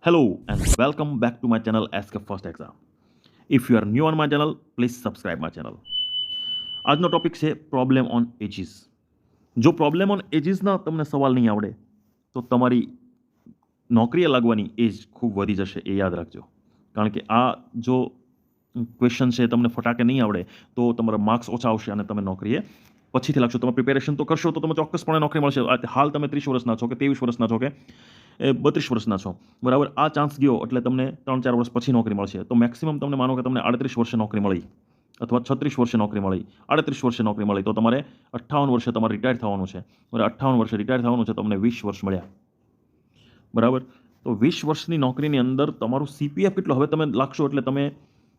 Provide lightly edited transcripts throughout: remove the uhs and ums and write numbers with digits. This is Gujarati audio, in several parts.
Hello and welcome back to my channel Ask First Exam. If you are new on my channel, please subscribe my channel. આજનો ટોપિક છે પ્રોબ્લેમ ઓન એજીસ. જો પ્રોબ્લેમ ઓન એજીસના તમને સવાલ નહીં આવડે તો તમારી નોકરીએ લાગવાની એજ ખૂબ વધી જશે, એ યાદ રાખજો. કારણ કે આ જો ક્વેશ્ચન છે તમને ફટાકે નહીં આવડે તો તમારા માર્ક્સ ઓછા આવશે અને તમે નોકરીએ પછીથી લાગશો. તમે પ્રિપેરેશન તો કરશો તો તમે ચોક્કસપણે નોકરી મળશે. હાલ તમે 30 વર્ષના છો કે 23 વર્ષના છો કે 32 વર્ષના છો, બરાબર. આ ચાન્સ ગયો એટલે તમને 3-4 વર્ષ પછી નોકરી મળશે. તો મેક્સિમમ તમને માનો કે તમને 38 વર્ષે નોકરી મળી અથવા 36 વર્ષે નોકરી મળી, 38 વર્ષે નોકરી મળી, તો તમારે 58 વર્ષે તમારે રિટાયર થવાનું છે. બરાબર, 58 વર્ષે રિટાયર થવાનું છે, તમને 20 વર્ષ મળ્યા, બરાબર. તો 20 વર્ષની નોકરીની અંદર તમારું સીપીએફ કેટલો હવે તમે લાગશો એટલે તમે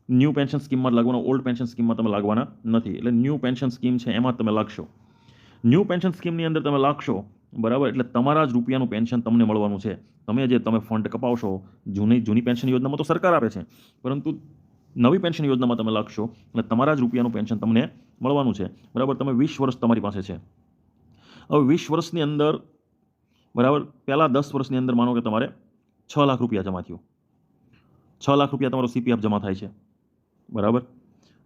ન્યૂ પેન્શન સ્કીમમાં લાગવાના, ઓલ્ડ પેન્શન સ્કીમમાં તમે લાગવાના નથી. એટલે ન્યૂ પેન્શન સ્કીમ છે એમાં તમે લાગશો. ન્યૂ પેન્શન સ્કીમની અંદર તમે લાગશો, બરાબર, એટલે તમારા જ રૂપિયાનું પેન્શન તમને મળવાનું છે. તમે ફંડ કપાવશો જૂની પેન્શન યોજનામાં તો સરકાર આપે છે, પરંતુ નવી પેન્શન યોજનામાં તમે લાગશો એટલે તમારા જ રૂપિયાનું પેન્શન તમને મળવાનું છે, બરાબર. તમે 20 વર્ષ તમારી પાસે છે. હવે 20 વર્ષની અંદર, બરાબર, પહેલાં 10 વર્ષની અંદર માનો કે તમારે 6 લાખ રૂપિયા જમા થયું, 6 લાખ રૂપિયા તમારો સીપીએફ જમા થાય છે, બરાબર.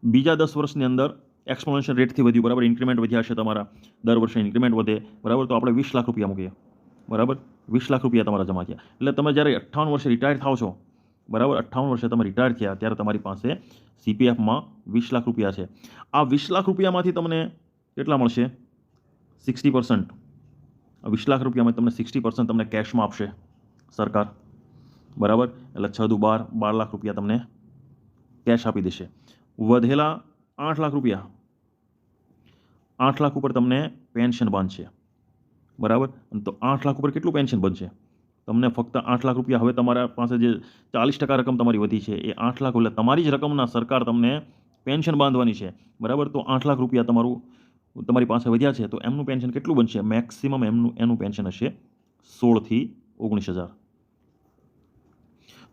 બીજા 10 વર્ષની અંદર એક્સપોનેન્શિયલ રેટથી વધ્યું, બરાબર, ઇન્ક્રીમેન્ટ વધ્યા છે તમારા, દર વર્ષે ઇન્ક્રીમેન્ટ વધે, બરાબર. તો આપણે 20 લાખ રૂપિયા મૂકીએ, બરાબર. 20 લાખ રૂપિયા તમારા જમા થયા. એટલે તમે જ્યારે 58 વર્ષે રિટાયર થાવ છો, બરાબર, 58 વર્ષે તમે રિટાયર થયા ત્યારે તમારી પાસે સીપીએફમાં 20 લાખ રૂપિયા છે. આ 20 લાખ રૂપિયામાંથી તમને કેટલા મળશે? 60%. આ 20 લાખ રૂપિયામાં તમને 60% તમને કેશમાં આપશે સરકાર, બરાબર. એટલે 6 દુ 12 લાખ રૂપિયા તમને કેશ આપી દેશે. વધેલા 8 લાખ રૂપિયા, 8 લાખ ઉપર તમને પેન્શન બાંધશે, બરાબર. તો 8 લાખ ઉપર કેટલું પેન્શન બનશે? તમને ફક્ત 8 લાખ રૂપિયા, હવે તમારા પાસે જે 40% રકમ તમારી વધી છે એ 8 લાખ, એટલે તમારી જ રકમના સરકાર તમને પેન્શન બાંધવાની છે, બરાબર. તો 8 લાખ રૂપિયા તમારી પાસે વધ્યા છે, તો એમનું પેન્શન કેટલું બનશે? મેક્સિમમ એનું પેન્શન હશે 16 થી 19,000.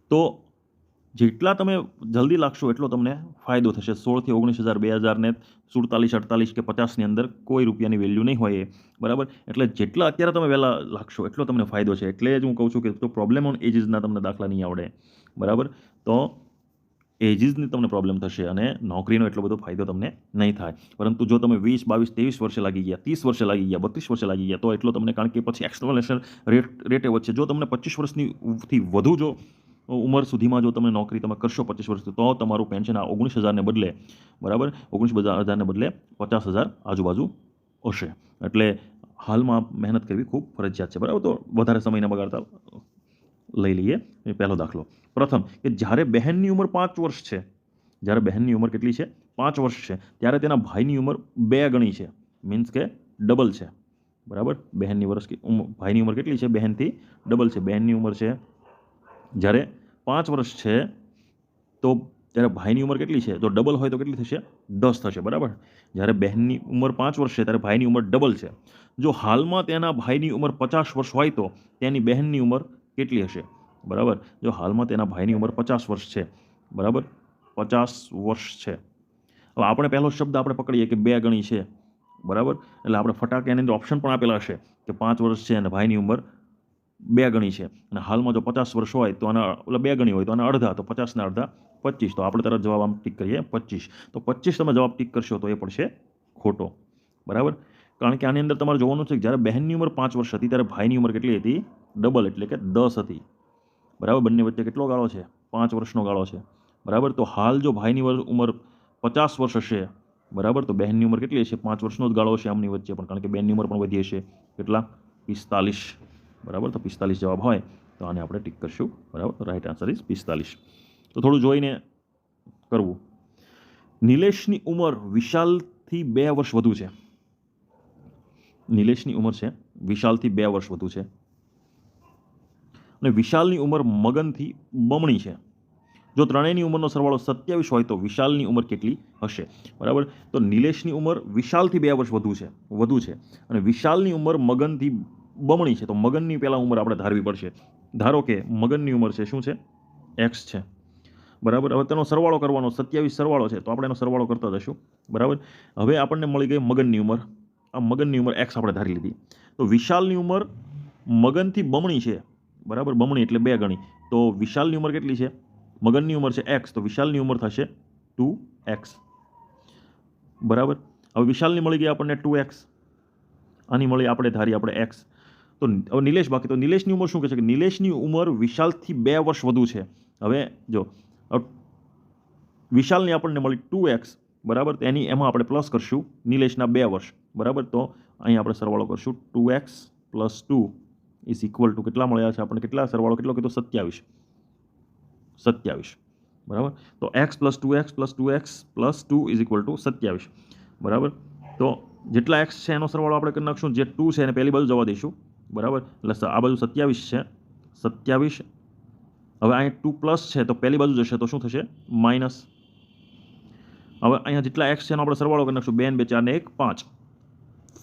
તો જેટલા તમે જલ્દી લાગશો એટલો તમને ફાયદો થશે. 16 થી 19,000, 2,000 ને 47, 48 કે 50ની અંદર કોઈ રૂપિયાની વેલ્યુ નહીં હોય એ, બરાબર. એટલે જેટલા અત્યારે તમે વહેલા લાગશો એટલો તમને ફાયદો છે. એટલે જ હું કહું છું કે તો પ્રોબ્લેમ ઓન એજીસના તમને દાખલા નહીં આવડે, બરાબર, તો એજીસની તમને પ્રોબ્લેમ થશે અને નોકરીનો એટલો બધો ફાયદો તમને નહીં થાય. પરંતુ જો તમે 20, 22, 23 વર્ષે લાગી ગયા, 30 વર્ષે લાગી ગયા, 32 વર્ષે લાગી ગયા તો એટલો તમને, કારણ કે પછી એક્સપોનેન્શિયલ રેટે વધશે. જો તમને 25 વર્ષથી વધુ જો ઉંમર સુધીમાં જો તમે નોકરી તમે કરશો 25 વર્ષથી, તો તમારું પેન્શન આ 19,000ને બદલે, બરાબર, 19,000ને બદલે 50,000 આજુબાજુ હશે. એટલે હાલમાં મહેનત કરવી ખૂબ ફરજિયાત છે, બરાબર. તો વધારે સમયને બગાડતા લઈ લઈએ પહેલો દાખલો. પ્રથમ કે જ્યારે બહેનની ઉંમર 5 વર્ષ છે, જ્યારે બહેનની ઉંમર કેટલી છે? 5 વર્ષ છે, ત્યારે તેના ભાઈની ઉંમર 2 ગણી છે, મીન્સ કે ડબલ છે, બરાબર. ભાઈની ઉંમર કેટલી છે? બહેનથી ડબલ છે. બહેનની ઉંમર છે જ્યારે 5 વર્ષ છે, તો ત્યારે ભાઈની ઉંમર કેટલી છે? જો ડબલ હોય તો કેટલી થશે? 10 થશે, બરાબર. જ્યારે બહેનની ઉંમર 5 વર્ષ છે ત્યારે ભાઈની ઉંમર ડબલ છે. જો હાલમાં તેના ભાઈની ઉંમર 50 વર્ષ હોય તો તેની બહેનની ઉંમર કેટલી હશે? બરાબર. જો હાલમાં તેના ભાઈની ઉંમર 50 વર્ષ છે, બરાબર, 50 વર્ષ છે. હવે આપણે પહેલો શબ્દ આપણે પકડીએ કે 2 ગણી છે, બરાબર. એટલે આપણે ફટાકે એની અંદર ઓપ્શન પણ આપેલા હશે કે 5 વર્ષ છે અને ભાઈની ઉંમર 2 ગણી છે, અને હાલમાં જો 50 વર્ષ હોય તો આના 2 ગણી હોય તો આના અડધા, તો 50 ના અડધા 25. તો આપણે તરત જવાબ આમ ટીક કરીએ 25. તો 25 તમે જવાબ ટીક કરશો તો એ પડશે ખોટો, બરાબર. કારણ કે આની અંદર તમારે જોવાનું છે કે જ્યારે બહેનની ઉંમર 5 વર્ષ હતી ત્યારે ભાઈની ઉંમર કેટલી હતી? ડબલ, એટલે કે 10 હતી, બરાબર. બંને વચ્ચે કેટલો ગાળો છે? 5 વર્ષનો ગાળો છે, બરાબર. તો હાલ જો ભાઈની ઉંમર 50 વર્ષ હશે, બરાબર, તો બહેનની ઉંમર કેટલી હશે? 5 વર્ષનો જ ગાળો હશે આમની વચ્ચે પણ, કારણ કે બહેનની ઉંમર પણ વધી હશે. કેટલા? 45, બરાબર. તો 45 જવાબ હોય તો આને આપણે ટીક કરશું, બરાબર. Right answer is 45. તો થોડું જોઈને કરવું. નિલેશની ઉંમર વિશાલથી 2 વર્ષ વધુ છે. નિલેશની ઉંમર છે વિશાલથી 2 વર્ષ વધુ છે, અને વિશાલની ઉંમર મગનથી બમણી છે. જો ત્રણેયની ઉંમરનો સરવાળો 27 હોય તો વિશાલની ઉંમર કેટલી હશે? બરાબર. તો નિલેશની ઉંમર વિશાલથી 2 વર્ષ વધુ છે અને વિશાલની ઉંમર મગનથી બમણી છે. તો મગનની પહેલાં ઉંમર આપણે ધારવી પડશે. ધારો કે મગનની ઉંમર છે શું છે? X છે, બરાબર. હવે તેનો સરવાળો કરવાનો, 27 સરવાળો છે તો આપણે એનો સરવાળો કરતા જશું, બરાબર. હવે આપણને મળી ગઈ મગનની ઉંમર. આ મગનની ઉંમર X આપણે ધારી લીધી. તો વિશાલની ઉંમર મગનથી બમણી છે, બરાબર, બમણી એટલે 2 ગણી. તો વિશાલની ઉંમર કેટલી છે? મગનની ઉંમર છે x, તો વિશાલની ઉંમર થશે 2x. બરાબર. હવે વિશાલની મળી ગઈ આપણને 2x, આની મળી આપણે ધારી આપણે x. તો હવે નિલેશ બાકી. તો નિલેશની ઉંમર શું કહે છે કે નિલેશની ઉંમર વિશાલથી 2 વર્ષ વધુ છે. હવે જો વિશાલની આપણને મળી 2x, બરાબર, તો એમાં આપણે પ્લસ કરશું નિલેશના 2 વર્ષ, બરાબર. તો અહીં આપણે સરવાળો કરશું 2x + 2 ઇઝ ઇક્વલ ટુ કેટલા મળ્યા છે આપણને? કેટલા સરવાળો કેટલો કીધો? 27, બરાબર. તો x + 2x + 2x + 2 is equal to 27, બરાબર. તો જેટલા x છે એનો સરવાળો આપણે કરી નાખશું. જે 2 છે એને પહેલી બાજુ જવા દઈશું, બરાબર. એટલે આ બાજુ 27 છે, 27. હવે અહીં 2 પ્લસ છે તો પહેલી બાજુ જશે તો શું થશે? માઇનસ. હવે અહીંયા જેટલા x છે એનો આપણે સરવાળો કરી નાખશું. 2 ને 2 4 ને 1 5,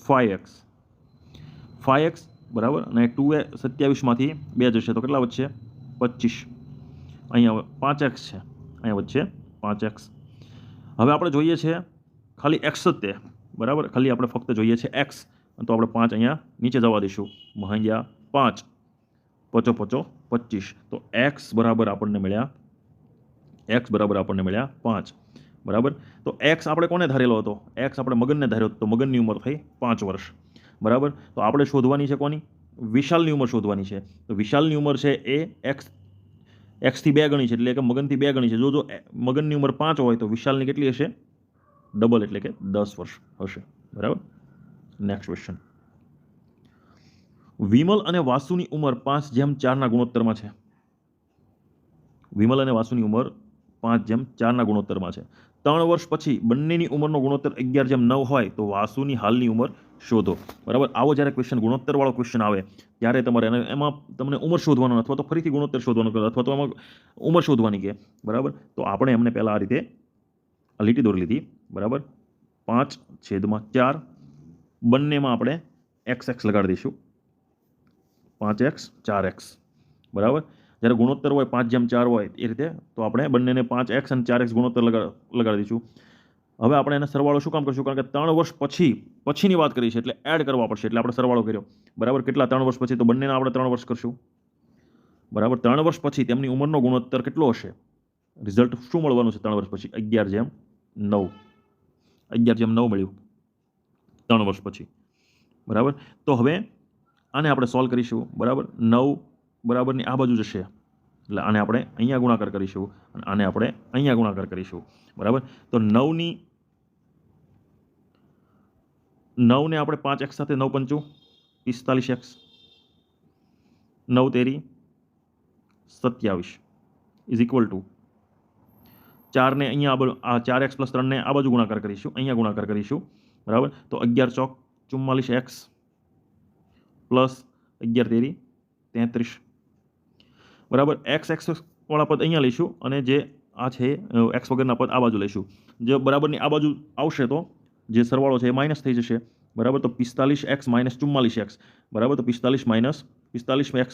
5x, બરાબર. અને 27માંથી 2 જશે તો કેટલા વધશે? 25. અહીંયા 5x છે, અહીંયા વચ્ચે 5x. હવે આપણે જોઈએ છે ખાલી x જ તે, બરાબર. ખાલી આપણે ફક્ત જોઈએ છે x, તો આપણે 5 અહીંયા નીચે જવા દઈશું. અહીંયા 5 5 25. તો x બરાબર આપણને મળ્યા 5, બરાબર. તો x આપણે કોને ધારેલો હતો? x આપણે મગનને ધાર્યો હતો. તો મગનની ઉંમર થઈ 5 વર્ષ, બરાબર. તો આપણે શોધવાની છે કોની? વિશાલની ઉંમર શોધવાની છે. તો વિશાલની ઉંમર છે એ x થી 2 ગણી છે, એટલે કે મગનથી 2 ગણી છે. જો મગનની ઉંમર 5 હોય તો વિશાલની કેટલી હશે? ડબલ, એટલે કે 10 વર્ષ હશે, બરાબર. Next question. વિમલ અને વાસુની ઉંમર 5:4 ગુણોત્તરમાં છે. વિમલ અને વાસુની ઉંમર 5:4 ગુણોત્તરમાં છે. 3 વર્ષ પછી બંનેની ઉંમરનો ગુણોત્તર 11:9 હોય તો વાસુની હાલની ઉંમર શોધો, બરાબર. આવો જ્યારે ક્વેશ્ચન ગુણોત્તરવાળો ક્વેશ્ચન આવે ત્યારે તમારે એમાં તમને ઉંમર શોધવાનો અથવા તો ફરીથી ગુણોત્તર શોધવાનો અથવા તો એમાં ઉંમર શોધવાની કે, બરાબર. તો આપણે એમને પહેલાં આ રીતે લીટી દોરી લીધી, બરાબર. 5/4, બંનેમાં આપણે x લગાડી દઈશું. 5x 4x, બરાબર. જ્યારે ગુણોત્તર હોય 5:4 હોય એ રીતે, તો આપણે બંનેને 5x અને 4x ગુણોત્તર લગાડી દઈશું. હવે આપણે એને સરવાળો શું કામ કરશું? કારણ કે 3 વર્ષ પછીની વાત કરી છે એટલે એડ કરવા પડશે, એટલે આપણે સરવાળો કર્યો, બરાબર. કેટલા? 3 વર્ષ પછી. તો બંનેના આપણે 3 વર્ષ કરશું, બરાબર. 3 વર્ષ પછી તેમની ઉંમરનો ગુણોત્તર કેટલો હશે? રિઝલ્ટ શું મળવાનું છે 3 વર્ષ પછી? 11:9. 11:9 મળ્યું 3 વર્ષ પછી, બરાબર. તો હવે આને આપણે સોલ્વ કરીશું, બરાબર. 9 બરાબરની આ બાજુ જશે એટલે આને આપણે અહીંયા ગુણાકાર કરીશું અને આને આપણે અહીંયા ગુણાકાર કરીશું, બરાબર. તો 9ને આપણે 5x સાથે 9 × 5 = 45x, 9 તેરી 27 ઇઝ ઇક્વલ ટુ 4ને અહીંયા આ 4x + 3ને આ બાજુ ગુણાકાર કરીશું, અહીંયા ગુણાકાર કરીશું, બરાબર. તો 11 ચોક 44x પ્લસ 11 તેરી 33, બરાબર. x વાળા પદ અહીંયા લઈશું અને જે આ છે x વગરના પદ આ બાજુ લઈશું. જે બરાબરની આ બાજુ આવશે તો જે સરવાળો છે એ માઇનસ થઈ જશે, બરાબર. તો 45x - 44x, બરાબર. તો 45x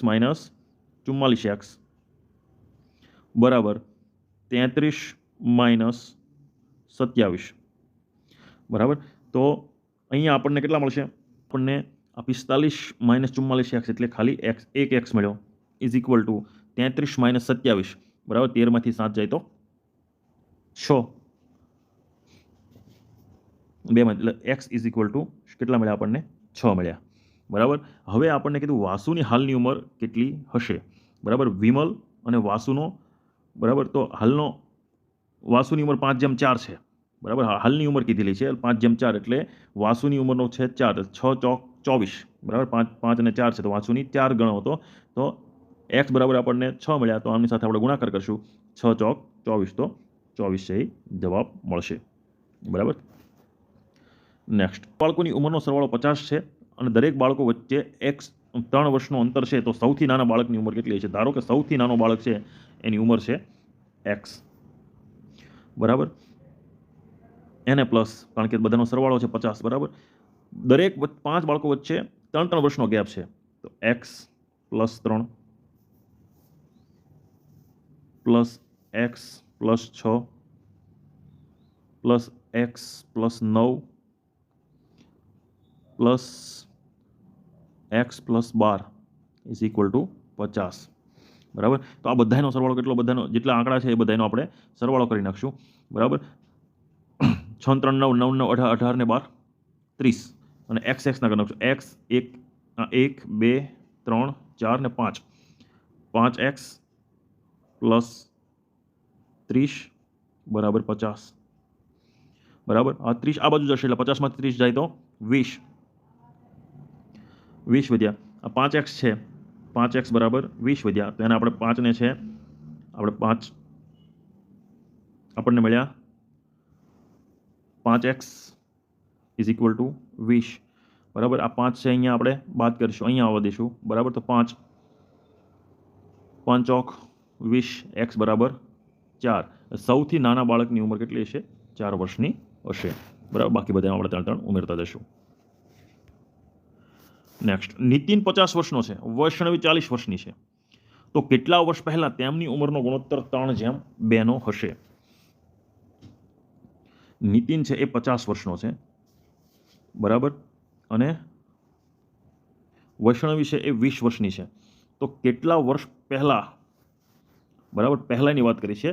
- 44x બરાબર 33 - 27, બરાબર. તો અહીંયા આપણને કેટલા મળશે? આપણને આ 45 - 44x એટલે ખાલી એક x મળ્યો ઇઝ ઇક્વલ ટુ 33 - 27, બરાબર. 13માંથી 7 જાય તો 6, 2 એટલે x ઇઝ ઇક્વલ ટુ કેટલા મળ્યા આપણને? 6 મળ્યા, બરાબર. હવે આપણને કીધું વાસુની હાલની ઉંમર કેટલી હશે, બરાબર. વિમલ અને વાસુનો, બરાબર. તો હાલનો વાસુની ઉંમર 5:4 છે, બરાબર. હાલની ઉંમર કીધેલી છે 5:4 એટલે વાસુની ઉંમરનો છે 4, 6 ચોક 24, બરાબર. 5 અને 4 છે તો વાસુની 4 ગણો હતો. તો x બરાબર આપણને 6 મળ્યા, તો આમની સાથે આપણે ગુણાકાર કરશું. 6 ચોક 24, તો 24 છે એ જવાબ મળશે, બરાબર. નેક્સ્ટ. બાળકોની ઉંમરનો સરવાળો 50 છે અને દરેક બાળકો વચ્ચે 3 વર્ષનો અંતર છે, તો સૌથી નાના બાળકની ઉંમર કેટલી છે? ધારો કે સૌથી નાનો બાળક છે એની ઉંમર છે x, બરાબર. એને પ્લસ, કારણ કે બધાનો સરવાળો છે 50, બરાબર. દરેક 5 બાળકો વચ્ચે 3 વર્ષનો ગેપ છે, તો x + 3 plus x + 6 plus x + 9 plus x + 12 is equal to 50 બરાબર. તો આ બધાનો સરવાળો કેટલો, બધાનો જેટલા આંકડા છે એ બધાનો આપણે સરવાળો કરી નાખશું બરાબર. 6 3 9 9 9 18 18 ને 12 30 અને એક્સ એક્સના કરી નાખશું. એક્સ 1 2 3 4 ને 5 5x પ્લસ 30 બરાબર 50 બરાબર. આ 30 આ બાજુ જશે એટલે 50માંથી 30 જાય તો 20 વધ્યા. આ 5x છે, 5x બરાબર 20 વધ્યા. તો એને આપણે 5 ને છે આપણે 5 આપણને મળ્યા 5x ઇઝ ઇક્વલ ટુ 20 બરાબર. આ 5 છે અહીંયા આપણે બાદ કરીશું, અહીંયા આવવા દઈશું બરાબર. તો 5 5 ચોક 20 x બરાબર 4. સૌથી નાના બાળકની ઉંમર કેટલી હશે? 4 વર્ષની હશે બરાબર. બાકી બધા આપણે 3 ઉમેરતા જશું. નેક્સ્ટ, નીતિન 50 વર્ષનો છે, વૈષ્ણવી 40 વર્ષની છે, તો કેટલા વર્ષ પહેલા તેમની ઉંમરનો ગુણોત્તર 3:2 નો હશે? નીતિન છે એ 50 વર્ષનો છે બરાબર, અને વૈષ્ણવી છે એ 20 વર્ષની છે, તો કેટલા વર્ષ પહેલા બરાબર, પહેલાની વાત કરી છે,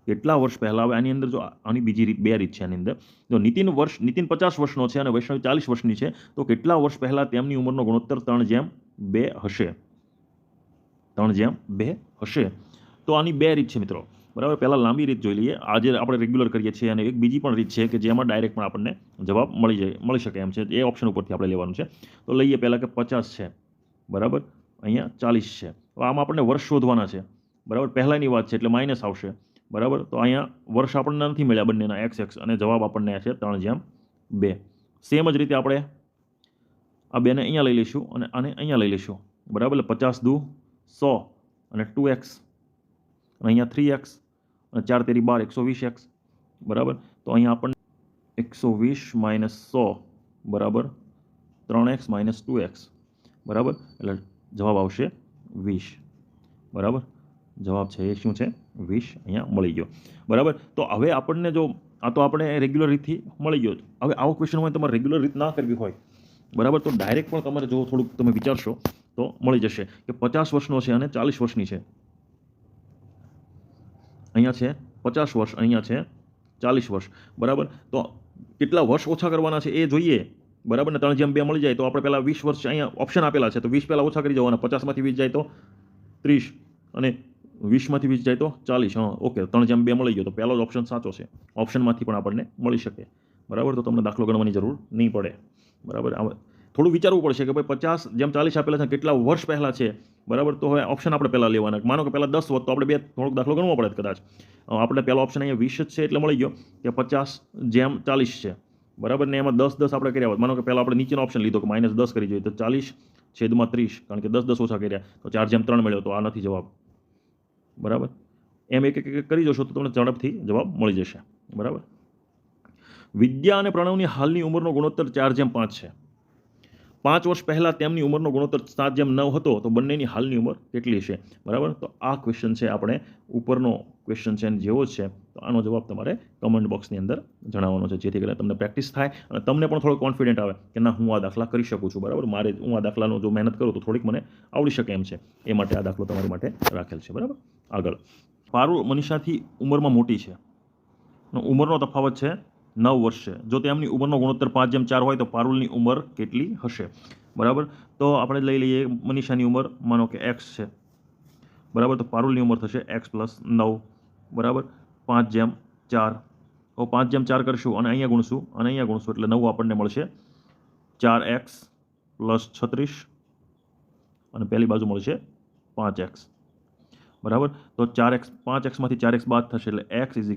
કેટલા વર્ષ પહેલા. હવે આની અંદર જો આની બીજી રીત, બે રીત છે આની અંદર. જો નીતિન 50 વર્ષનો છે અને વૈષ્ણવી 40 વર્ષની છે, તો કેટલા વર્ષ પહેલા તેમની ઉંમરનો ગુણોત્તર 3:2 હશે? 3:2 હશે. તો આની બે રીત છે મિત્રો બરાબર. પહેલા લાંબી રીત જોઈ લઈએ, આજે આપણે રેગ્યુલર કરીએ છીએ, અને એક બીજી પણ રીત છે કે જેમાં ડાયરેક્ટ પણ આપણને જવાબ મળી શકે એમ છે. એ ઓપ્શન ઉપરથી આપણે લેવાનું છે. તો લઈએ પહેલા કે 50 છે બરાબર, અહીંયા 40 છે. તો આમાં આપણને વર્ષ શોધવાના છે બરાબર. પહેલાની વાત છે એટલે માઇનસ આવશે બરાબર. તો અહીંયા વર્ષ આપણને નથી મળ્યા બંનેના x અને જવાબ આપણને છે 3:2. સેમ જ રીતે આપણે આ બેને અહીંયા લઈ લઈશું અને આને અહીંયા લઈ લઈશું બરાબર. એટલે 50 દુ 100 અને 2x અને અહીંયા 3x અને 4 તેરી 12 120x બરાબર. તો અહીંયા આપણને 120 માઇનસ 100 બરાબર 3x માઇનસ 2x બરાબર. એટલે જવાબ આવશે 20 બરાબર. જવાબ છે એ શું છે? 20 અહીંયા મળી ગયો બરાબર. તો હવે આપણને જો આ તો આપણે રેગ્યુલર રીતથી મળી ગયો. હવે આવો ક્વેશ્ચન હોય તમારે રેગ્યુલર રીત ના કરવી હોય બરાબર, તો ડાયરેક્ટ પણ તમારે જો થોડુંક તમે વિચારશો તો મળી જશે કે 50 વર્ષનો છે અને 40 વર્ષની છે. અહીંયા છે 50 વર્ષ, અહીંયા છે 40 વર્ષ બરાબર. તો કેટલા વર્ષ ઓછા કરવાના છે એ જોઈએ બરાબર. ને 3:2 મળી જાય તો આપણે પહેલાં 20 વર્ષ અહીંયા ઓપ્શન આપેલા છે, તો 20 પહેલાં ઓછા કરી જવાના. 50માંથી 20 જાય તો 30 અને 20માંથી 20 જાય તો 40. હા ઓકે, 3:2 મળી ગયો તો પહેલો જ ઓપ્શન સાચો છે. ઓપ્શનમાંથી પણ આપણને મળી શકે બરાબર. તો તમને દાખલો ગણવાની જરૂર નહીં પડે બરાબર. થોડું વિચારવું પડશે કે ભાઈ 50:40 આપેલા છે, કેટલા વર્ષ પહેલાં છે બરાબર. તો હવે ઓપ્શન આપણે પહેલાં લેવાના. માનો કે પહેલાં 10 હોત તો આપણે થોડોક દાખલો ગણવો પડે કદાચ. આપણે પહેલો ઓપ્શન અહીંયા 20 જ છે એટલે મળી ગયો કે 50:40 છે બરાબર. ને એમાં 10 આપણે કર્યા હોત, માનો કે પહેલાં આપણે નીચેનો ઓપ્શન લીધો કે -10 કરી જોઈએ, તો 40/30, કારણ કે 10 ઓછા કર્યા તો 4:3 મળ્યો, તો આ નથી જવાબ બરાબર. એમ એક કરી જશો તો તમને ઝડપથી જવાબ મળી જશે બરાબર. વિદ્યા અને પ્રણવની હાલની ઉંમરનો ગુણોત્તર 4:5 છે. 5 વર્ષ પહેલા તેમની ઉંમરનો ગુણોત્તર 7:9 હતો, તો બંનેની હાલની ઉંમર કેટલી છે બરાબર. તો આ ક્વેશ્ચન છે આપણે ઉપરનો ક્વેશ્ચન છે જેવો જ છે. તો આનો જવાબ તમારે કમેન્ટ બોક્સની અંદર જણાવવાનો છે, જેથી કરીને તમને પ્રેક્ટિસ થાય અને તમને પણ થોડો કોન્ફિડન્ટ આવે કે ના, હું આ દાખલા કરી શકું છું બરાબર. હું આ દાખલાનો જો મહેનત કરું તો થોડીક મને આવડી શકે એમ છે. એ માટે આ દાખલો તમારી માટે રાખેલ છે બરાબર. આગળ, પારુલ મનીષાથી ઉંમરમાં મોટી છે, ઉંમરનો તફાવત છે 9 વર્ષ છે. જો તેમની ઉંમરનો ગુણોત્તર 5:4 હોય તો પારુલની ઉંમર કેટલી હશે બરાબર. તો આપણે લઈ લઈએ મનીષાની ઉંમર, માનો કે x છે બરાબર. તો પારુલની ઉંમર થશે x + 9 બરાબર. 5:4. તો 5:4 કરશું અને અહીંયા ગુણશું અને અહીંયા ગુણશું એટલે 9 આપણને મળશે 4x + 36 અને પહેલી બાજુ મળશે 5x બરાબર. તો 5xમાંથી 4x બાદ થશે એટલે x =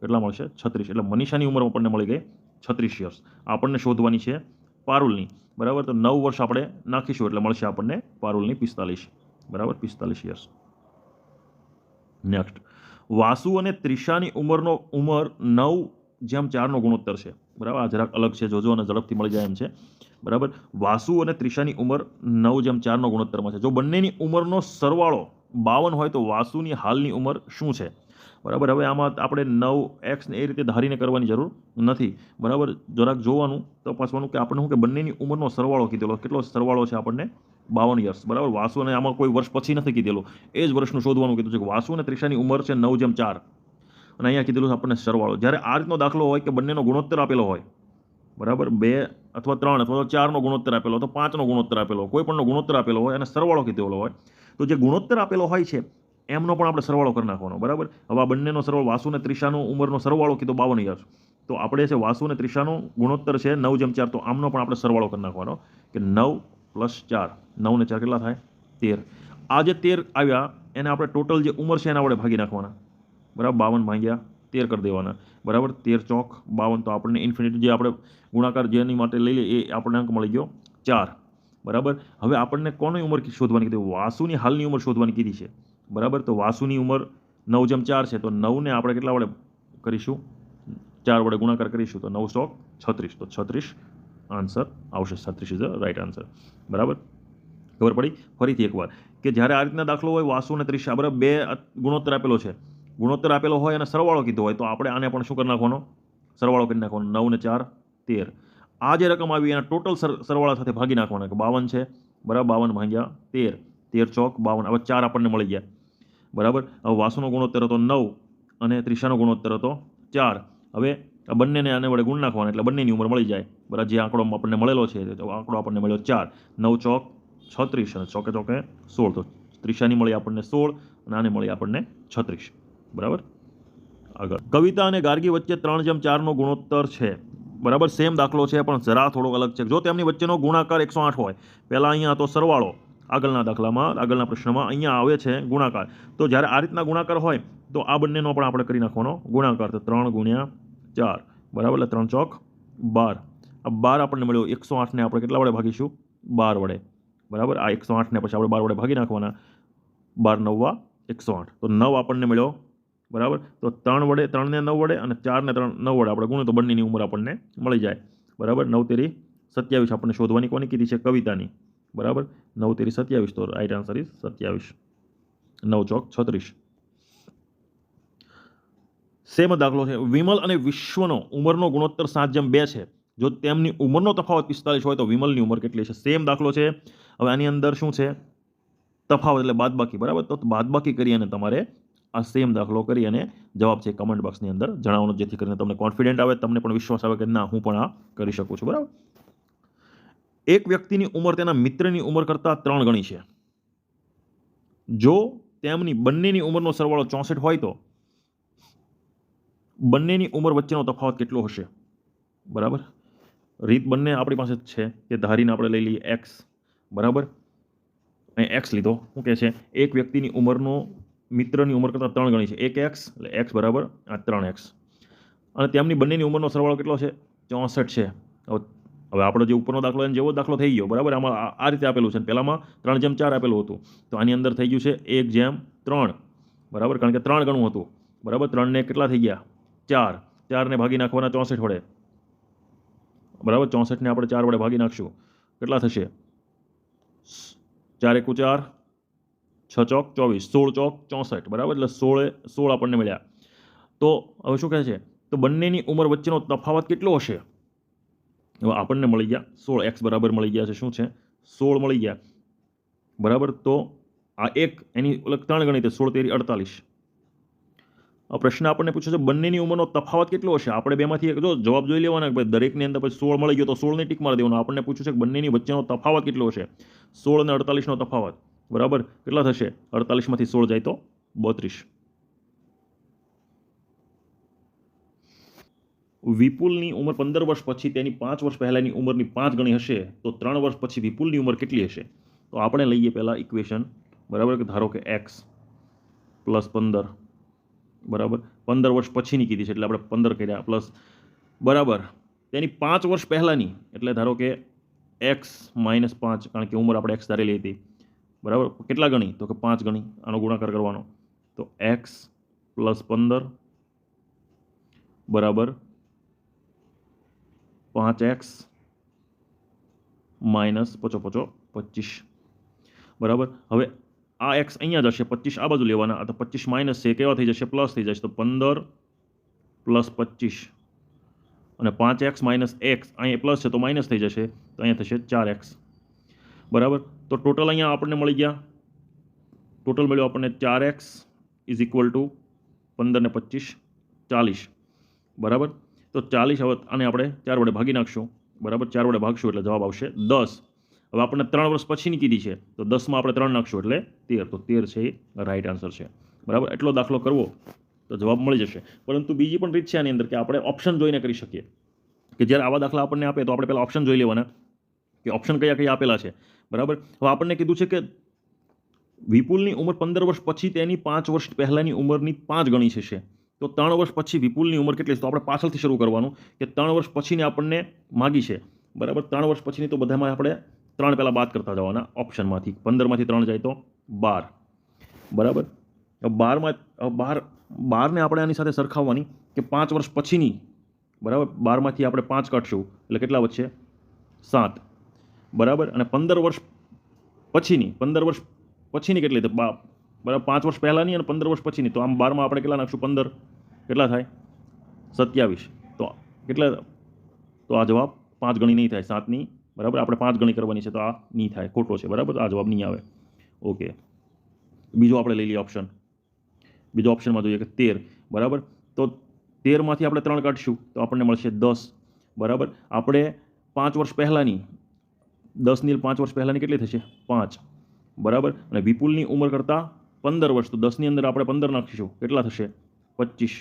કેટલા મળશે? 36. એટલે મનીષાની ઉંમર આપણને મળી ગઈ 36 યર્સ. આપણને શોધવાની છે પારુલની બરાબર. તો 9 વર્ષ આપણે નાખીશું એટલે મળશે આપણને પારુલની 45 બરાબર, 45 યર્સ. નેક્સ્ટ, વાસુ અને ત્રિષાની ઉંમર 9:4 ગુણોત્તર છે બરાબર. આ જરાક અલગ છે, જોજો અને ઝડપથી મળી જાય એમ છે બરાબર. વાસુ અને ત્રિષાની ઉંમર 9:4 ગુણોત્તરમાં છે. જો બંનેની ઉંમરનો સરવાળો 52 હોય તો વાસુની હાલની ઉંમર શું છે બરાબર. હવે આમાં આપણે 9x ને એ રીતે ધારીને કરવાની જરૂર નથી બરાબર. જરાક જોવાનું, તપાસવાનું કે આપણે શું કે બંનેની ઉંમરનો સરવાળો કીધેલો, કેટલો સરવાળો છે આપણને 52 યર્સ, બરાબર. વાસુ અને આમાં કોઈ વર્ષ પછી નથી કીધેલું, એ જ વર્ષનું શોધવાનું કીધું છે કે વાસુ અને ત્રિશાની ઉંમર છે 9:4 અને અહીંયા કીધેલું છે આપણને સરવાળો. જ્યારે આ રીતનો દાખલો હોય કે બંનેનો ગુણોત્તર આપેલો હોય, બરાબર, 2 અથવા 3 અથવા તો 4નો ગુણોત્તર આપેલો હોય, તો 5નો ગુણોત્તર આપેલો હોય, કોઈ પણનો ગુણોત્તર આપેલો હોય અને સરવાળો કીધેલો હોય, તો જે ગુણોત્તર આપેલો હોય છે એમનો પણ આપણે સરવાળો કરી નાખવાનો, બરાબર. હવે આ બંનેનો સરવાળો, વાસુ અને ત્રિશાનો ઉંમરનો સરવાળો કીધો 52 યર્સ, તો આપણે છે વાસુ અને ત્રિશાનો ગુણોત્તર છે 9:4, તો આમનો પણ આપણે સરવાળો કરી નાખવાનો કે 9 + 4, 9 ને 4 કેટલા થાય? 13. આ જે 13 આવ્યા એને આપણે ટોટલ જે ઉંમર છે એના વડે ભાગી નાખવાના, બરાબર. 52 ભાગ્યા 13 કરી દેવાના, બરાબર. 13 ચોક 52, તો આપણને ઇન્ફિનિટી જે આપણે ગુણાકાર જેની માટે લઈ લઈએ એ આપણને અંક મળી ગયો 4, બરાબર. હવે આપણને કોની ઉંમર શોધવાની કીધી? વાસુની હાલની ઉંમર શોધવાની કીધી છે, બરાબર. તો વાસુની ઉંમર 9:4 છે, તો 9 ને આપણે કેટલા વડે કરીશું? 4 વડે ગુણાકાર કરીશું, તો 9 ચોક 36, તો 36 આન્સર આવશે. 36 ઇઝ ધ રાઈટ આન્સર, બરાબર. ખબર પડી? ફરીથી એકવાર કે જ્યારે આ રીતના દાખલો હોય, વાસુ અને ત્રિશા, બરાબર, 2 ગુણોત્તર આપેલો છે, ગુણોત્તર આપેલો હોય અને સરવાળો કીધો હોય, તો આપણે આને પણ શું કરી નાખવાનો? સરવાળો કરી નાખવાનો. 9 ને 4 13. આ જે રકમ આવી એના ટોટલ સરવાળા સાથે ભાગી નાખવાના કે 52 છે, બરાબર. 52 ભાગ્યા 13, 13 ચોક 52. હવે 4 આપણને મળી ગયા, બરાબર. હવે વાસુનો ગુણોત્તર હતો 9 અને ત્રિશાનો ગુણોત્તર હતો 4. હવે આ બંનેને આને વડે ગુણ નાખવાના એટલે બંનેની ઉંમર મળી જાય, બરાબર. જે આંકડો આપણને મળેલો છે તો આંકડો આપણને મળ્યો 4. 9 ચોક 36 અને ચોકે ચોકે 16, તો ત્રિશાની મળી આપણને 16 અને આને મળી આપણને 36, બરાબર. આગળ, કવિતા અને ગાર્ગી વચ્ચે 3:4નો ગુણોત્તર છે, બરાબર. સેમ દાખલો છે પણ જરા થોડોક અલગ છે. જો તેમની વચ્ચેનો ગુણાકાર 108 હોય, પહેલા અહીંયા હતો સરવાળો, આગળના દાખલામાં, આગળના પ્રશ્નમાં અહીંયા આવે છે ગુણાકાર. તો જ્યારે આ રીતના ગુણાકાર હોય તો આ બંનેનો પણ આપણે કરી નાખવાનો ગુણાકાર, તો 3 × 4, બરાબર, એટલે 3 ચોક 12. આ 12 આપણને મળ્યો. 108 ને આપણે કેટલા વડે ભાગીશું? 12 વડે, બરાબર. આ 108 ને પછી આપણે 12 વડે ભાગી નાખવાના, 12 9 108, તો 9 આપણને મળ્યો, બરાબર. તો 3 વડે, 3 ને 9 વડે અને 4 ને 3 9 વડે આપણે ગુણીએ તો બંનેની ઉંમર આપણને મળી જાય, બરાબર. 9 તેરી 27 આપણને શોધવાની કોની કીધી છે? કવિતાની, બરાબર. 9 તેરી 27, તો રાઈટ આન્સર ઇઝ 27. 9 ચોક 36. સેમ દાખલો છે. વિમલ અને વિશ્વનો ઉંમરનો ગુણોત્તર 7:2 છે. જો તેમની ઉંમરનો તફાવત 45 હોય તો વિમલની ઉંમર કેટલી છે? સેમ દાખલો છે. હવે આની અંદર શું છે? તફાવત એટલે બાદબાકી, બરાબર. તો બાદબાકી કરી અને તમારે આ સેમ દાખલો કરી અને જવાબ છે કમેન્ટ બોક્સની અંદર જણાવવાનો, જેથી કરીને તમને કોન્ફિડન્ટ આવે, તમને પણ વિશ્વાસ આવે કે ના, હું પણ આ કરી શકું છું, બરાબર. એક વ્યક્તિની ઉંમર તેના મિત્રની ઉંમર કરતાં 3 ગણી છે. જો તેમની બંનેની ઉંમરનો સરવાળો 64 હોય તો બંનેની ઉંમર વચ્ચેનો તફાવત કેટલો હશે? બરાબર. રીત બંને આપણી પાસે છે કે ધારીને આપણે લઈ લઈએ x, બરાબર. અહીં x લીધો, શું કહે છે? એક વ્યક્તિની ઉંમરનો મિત્રની ઉંમર કરતાં 3 ગણી છે, 1x એટલે x બરાબર આ 3x, અને તેમની બંનેની ઉંમરનો સરવાળો કેટલો છે? 64 છે. હવે આપણો જે ઉપરનો દાખલો એને જેવો દાખલો થઈ ગયો, બરાબર. આમાં આ રીતે આપેલું છે, પહેલામાં 3:4 આપેલું હતું, તો આની અંદર થઈ ગયું છે 1:3, બરાબર, કારણ કે 3 ગણું હતું, બરાબર. 3 ને કેટલા થઈ ગયા? 4. 4 ને ભાગી નાખવાના 64 વડે, બરાબર. 64 ને આપણે 4 વડે ભાગી નાખશું, કેટલા થશે? 4 × 1 = 4, 6 ચોક 24, 16 ચોક 64, બરાબર. એટલે 16 આપણને મળ્યા. તો હવે શું કહે છે? તો બંનેની ઉંમર વચ્ચેનો તફાવત કેટલો હશે? હવે આપણને મળી ગયા 16, x બરાબર મળી ગયા છે, શું છે? 16 મળી ગયા, બરાબર. તો આ એક એની 3 ગણી, 16 તેરી 48. આ પ્રશ્ન આપણને પૂછે છે બંનેની ઉંમરનો તફાવત કેટલો હશે? આપણે બેમાંથી એક જો જવાબ જોઈ લેવાના કે ભાઈ દરેકની અંદર પછી 16 મળી ગયો તો 16 ની ટીક મારી દેવાનું. આપણને પૂછ્યું છે કે બંનેની વચ્ચેનો તફાવત કેટલો હશે? 16 અને 48નો તફાવત, બરાબર, કેટલા થશે? 48માંથી 16 જાય તો 32. વિપુલની ઉંમર 15 વર્ષ પછી તેની 5 વર્ષ પહેલાની ઉંમરની 5 ગણી હશે, તો 3 વર્ષ પછી વિપુલની ઉંમર કેટલી હશે? તો આપણે લઈએ પહેલા ઇક્વેશન, બરાબર, કે ધારો કે x + 15, બરાબર. 15 વર્ષ પછીની કીધી છે એટલે આપણે 15 કર્યા પ્લસ, બરાબર, તેની 5 વર્ષ પહેલાની એટલે ધારો કે x - 5, કારણ કે ઉંમર આપણે x ધારેલી હતી, બરાબર. કેટલા ગણી? તો કે 5 ગણી. આનો ગુણાકાર કરવાનો, તો x + 15 બરાબર 5x - 25, બરાબર. હવે આ x અહીંયા જશે, 25 આ બાજુ લેવાના, તો 25 માઇનસ છે, કેવા થઈ જશે? પ્લસ થઈ જશે, તો 15 + 25 અને 5x - x અહીંયા પ્લસ છે તો માઇનસ થઈ જશે, તો અહીંયા થશે 4x, બરાબર. તો ટોટલ અહીંયા આપણને મળી ગયા, ટોટલ મળ્યું આપણને 4x = 15 ને 25 40, બરાબર. તો 40 હવે આને આપણે 4 વડે ભાગી નાખશું, બરાબર. 4 વડે ભાગશું એટલે જવાબ આવશે 10. હવે આપણને 3 વર્ષ પછીની કીધી છે, તો 10માં આપણે 3 નાખશું એટલે 13. તો 13 છે એ રાઈટ આન્સર છે, બરાબર. એટલો દાખલો કરવો તો જવાબ મળી જશે. પરંતુ બીજી પણ રીત છે આની અંદર કે આપણે ઓપ્શન જોઈને કરી શકીએ, કે જ્યારે આવા દાખલા આપણને આપે તો આપણે પહેલાં ઓપ્શન જોઈ લેવાના કે ઓપ્શન કયા કયા આપેલા છે, બરાબર. હવે આપણને કીધું છે કે વિપુલની ઉંમર 15 વર્ષ પછી તેની 5 વર્ષ પહેલાંની ઉંમરની 5 ગણી છે. તો 3 વર્ષ પછી વિપુલની ઉંમર કેટલી છે? તો આપણે પાછળથી શરૂ કરવાનું કે 3 વર્ષ પછીની આપણને માગી છે, બરાબર. 3 વર્ષ પછીની તો બધામાં આપણે 3 પહેલાં બાદ કરતા જવાના ઓપ્શનમાંથી. 15માંથી 3 જાય તો 12, બરાબર. 12ને આપણે આની સાથે સરખાવવાની કે 5 વર્ષ પછીની, બરાબર. 12માંથી આપણે 5 કાઢશું એટલે કેટલા વચ્ચે? 7, બરાબર. અને 15 વર્ષ પછીની કેટલી? તો બરાબર 5 વર્ષ પહેલાંની અને 15 વર્ષ પછીની. તો આમ 12માં આપણે કેટલા નાખશું? 15, કેટલા થાય? 27. તો કેટલા? તો આ જવાબ 5 ગણી નહીં થાય, 7ની, બરાબર. આપણે 5 ગણી કરવાની છે તો આ નહીં થાય, ખોટો છે, બરાબર. આ જવાબ નહીં આવે. ઓકે, બીજો આપણે લઈ લઈએ ઓપ્શન. બીજો ઓપ્શનમાં જોઈએ કે 13, બરાબર. તો 13માંથી આપણે 3 કાઢશું તો આપણને મળશે 10, બરાબર. આપણે 5 વર્ષ પહેલાંની 10ની 5 વર્ષ પહેલાંની કેટલી થશે? 5, બરાબર. અને વિપુલની ઉંમર કરતાં 15 વર્ષ, તો 10ની અંદર આપણે 15 નાખીશું, કેટલા થશે? 25,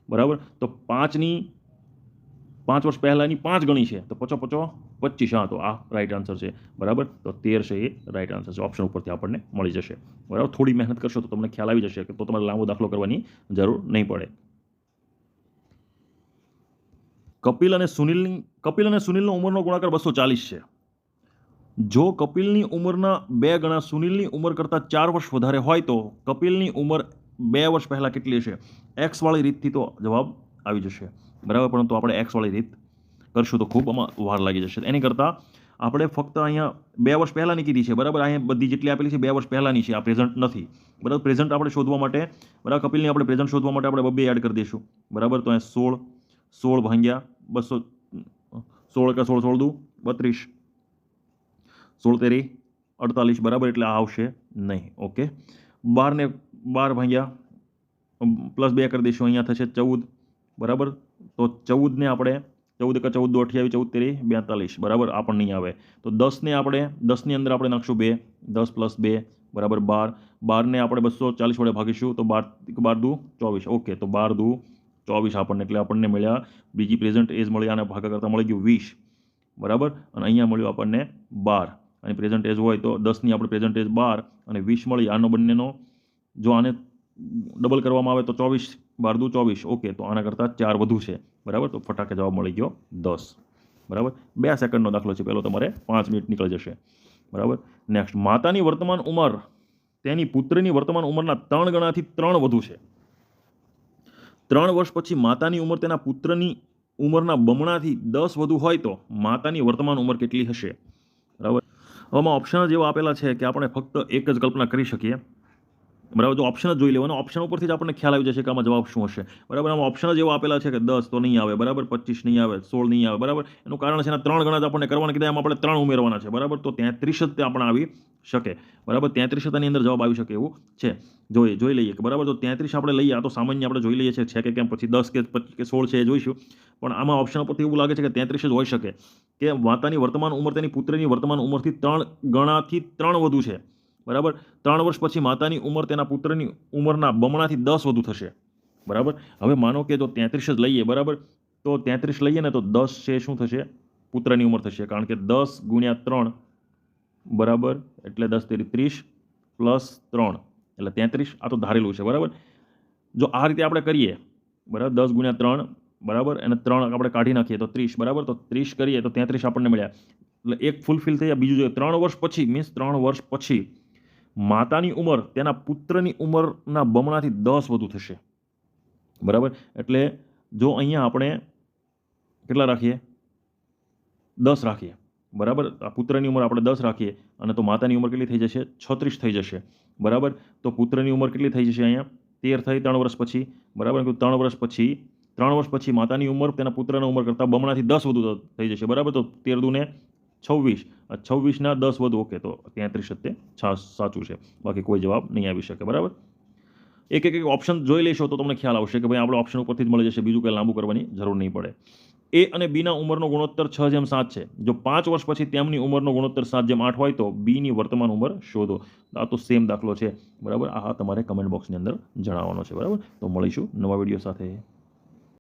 બરાબર. તો 5 વર્ષ પહેલાંની 5 ગણી છે તો 25. હા, તો આ રાઈટ આન્સર છે, બરાબર. તો 13 છે એ રાઈટ આન્સર છે. ઓપ્શન ઉપરથી આપણને મળી જશે, બરાબર. થોડી મહેનત કરશો તો તમને ખ્યાલ આવી જશે, કે તો તમારે લાંબો દાખલો કરવાની જરૂર નહીં પડે. કપિલ અને સુનિલનો ઉંમરનો ગુણાકાર 240 છે. જો કપિલની ઉંમરના 2 ગણા સુનિલની ઉંમર કરતાં 4 વર્ષ વધારે હોય તો કપિલની ઉંમર 2 વર્ષ પહેલાં કેટલી હશે? એક્સ વાળી રીતથી તો જવાબ આવી જશે, બરાબર. પરંતુ આપણે એક્સ વાળી રીત કરશું તો ખૂબ આમાં વાર લાગી જશે. એની કરતાં આપણે ફક્ત અહીંયા 2 વર્ષ પહેલાંની કીધી છે, બરાબર. અહીંયા બધી જેટલી આપેલી છે 2 વર્ષ પહેલાંની છે, આ પ્રેઝન્ટ નથી, બરાબર. પ્રેઝન્ટ આપણે શોધવા માટે, બરાબર, કપિલની આપણે પ્રેઝન્ટ શોધવા માટે આપણે 2 એડ કરી દઈશું, બરાબર. તો અહીંયા 16 ભાગ્યા 200, 16 કે 16 દુ 32, 16 તેરી 48, બરાબર. એટલે આ આવશે નહીં. ઓકે, 12 ને 12 ભાગ્યા +2 કરી દઈશું, અહીંયા થશે 14, બરાબર. તો 14ને આપણે 14 કે 14 દુ 28, 14 તેરી 42, બરાબર. આ પણ નહીં આવે. તો 10ને આપણે 10ની અંદર આપણે નાખશું 2, 10 + 2, બરાબર 12. 12ને આપણે 240 વડે ભાગીશું તો 12 દુ 24. ઓકે, તો 12 દુ 24 આપણને, એટલે આપણને મળ્યા બીજી પ્રેઝન્ટ એજ મળી, આને ભાગા કરતાં મળી ગયું 20, બરાબર. અને અહીંયા મળ્યું આપણને 12. અને પ્રેઝન્ટ એજ હોય તો 10ની આપણે પ્રેઝન્ટ એજ 12 અને 20 મળી. આનો બંનેનો જો આને ડબલ કરવામાં આવે તો 24, 12 દુ 24. ઓકે, તો આના કરતાં 4 વધુ છે, બરાબર. તો ફટાકે જવાબ મળી ગયો 10, બરાબર. 2 સેકન્ડનો દાખલો છે, પહેલો તમારે 5 મિનિટ નીકળી જશે, બરાબર. નેક્સ્ટ, માતાની વર્તમાન ઉંમર તેની પુત્રની વર્તમાન ઉંમરના 3 ગણાથી 3 વધુ છે. 3 વર્ષ પછી માતાની ઉંમર તેના પુત્રની ઉંમરના બમણાથી 10 વધુ હોય તો માતાની વર્તમાન ઉંમર કેટલી હશે? બરાબર. આમાં ઓપ્શન જ એવા આપેલા છે કે આપણે ફક્ત એક જ કલ્પના કરી શકીએ, બરાબર. જો ઓપ્શન જ જોઈ લેવાનો, ઓપ્શન ઉપરથી જ આપણને ખ્યાલ આવી જશે કે આમાં જવાબ શું હશે, બરાબર. આમાં ઓપ્શન જ એવા આપેલા છે કે 10 તો નહીં આવે, બરાબર. 25 નહીં આવે, 16 નહીં આવે, બરાબર. એનું કારણ છે એના 3 ગણા જ આપણને કરવાના કીધા, એમાં આપણે 3 ઉમેરવાના છે, બરાબર. તો 33 જ તે આપણે આવી શકે, બરાબર. 33 તેની અંદર જવાબ આવી શકે એવું છે. જોઈ લઈએ કે બરાબર. તો 33 આપણે લઈએ, આ તો સામાન્ય આપણે જોઈ લઈએ છે કે કેમ, પછી 10 કે 25 કે 16 છે એ જોઈશું. પણ આમાં ઓપ્શન ઉપરથી એવું લાગે છે કે 33 જ હોઈ શકે, કે માતાની વર્તમાન ઉંમર તેની પુત્રની વર્તમાન ઉંમરથી 3 ગણાથી 3 વધુ છે, બરાબર. 3 વર્ષ પછી માતાની ઉંમર તેના પુત્રની ઉંમરના બમણાથી 10 વધુ થશે, બરાબર. હવે માનો કે જો 33 જ લઈએ, બરાબર. તો 33 લઈએ ને તો 10 છે શું થશે? પુત્રની ઉંમર થશે, કારણ કે 10 × 3, બરાબર. એટલે 10 તેરી 30 + 3 એટલે 33. આ તો ધારેલું છે, બરાબર. જો આ રીતે આપણે કરીએ, બરાબર, 10 × 3, બરાબર, અને 3 આપણે કાઢી નાખીએ તો 30, બરાબર. તો 30 કરીએ તો 33 આપણને મળ્યા, એટલે એક ફૂલફિલ થઈ જાય. બીજું જોઈએ, 3 વર્ષ પછી, મીન્સ 3 વર્ષ પછી માતાની ઉંમર તેના પુત્રની ઉંમરના બમણાથી 10 વધુ થશે, બરાબર. એટલે જો અહીંયા આપણે કેટલા રાખીએ? 10 રાખીએ, બરાબર. આ પુત્રની ઉંમર આપણે 10 રાખીએ અને તો માતાની ઉંમર કેટલી થઈ જશે? 36 થઈ જશે, બરાબર. તો પુત્રની ઉંમર કેટલી થઈ જશે? અહીંયા 13 થઈ 3 વર્ષ પછી, બરાબર. 3 વર્ષ પછી માતાની ઉંમર તેના પુત્રના ઉંમર કરતાં બમણાથી 10 વધુ થઈ જશે, બરાબર. તો 13 દુ ને 26 26ના 10 વધુ ઓકે તો 33 જ તે સાચું છે, બાકી કોઈ જવાબ નહીં આવી શકે. બરાબર. એક ઓપ્શન જોઈ લેશો તો તમને ખ્યાલ આવશે કે ભાઈ આપણે ઓપ્શન ઉપરથી જ મળી જશે, બીજું કંઈ લાંબુ કરવાની જરૂર નહીં પડે. એ અને બીના ઉંમરનો ગુણોત્તર 6:7 છે. જો 5 વર્ષ પછી તેમની ઉંમરનો ગુણોત્તર 7:8 હોય તો બીની વર્તમાન ઉંમર શોધો. આ તો સેમ દાખલો છે. બરાબર. આ તમારે કમેન્ટ બોક્સની અંદર જણાવવાનો છે. બરાબર. તો મળીશું નવા વિડીયો સાથે.